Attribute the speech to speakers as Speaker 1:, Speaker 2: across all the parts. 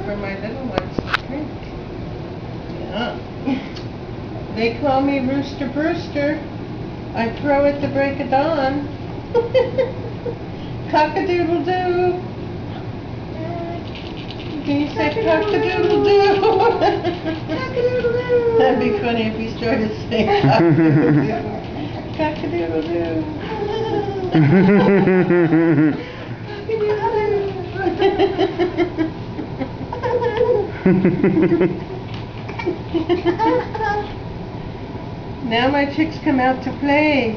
Speaker 1: for my little ones to drink. Yeah. They call me Rooster Brewster. I crow at the break of dawn. Cock-a-doodle-doo. Can you say cock-a-doodle-doo?
Speaker 2: Cock-a-doodle-doo.
Speaker 1: That'd be funny if you started saying cock-a-doodle-doo. Cock-a-doodle-doo. Now my chicks come out to play.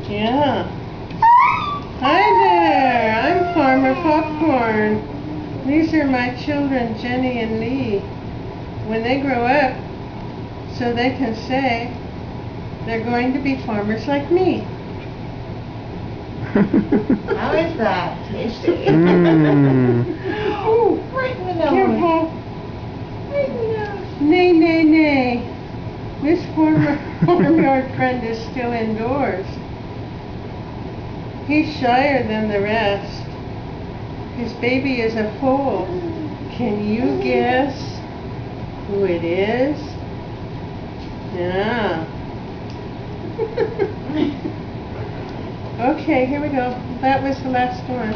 Speaker 1: Yeah. Hi there, I'm Farmer Popcorn. These are my children, Jenny and Lee. When they grow up, so they can say they're going to be farmers like me.
Speaker 2: How is that? Tasty.
Speaker 1: Ooh,
Speaker 2: Right in the nose.
Speaker 1: careful.
Speaker 2: Right in the nose.
Speaker 1: Nay, nay, nay. This farmyard friend is still indoors. He's shyer than the rest. His baby is a foal. Can you guess who it is? Yeah. Okay, here we go. That was the last one.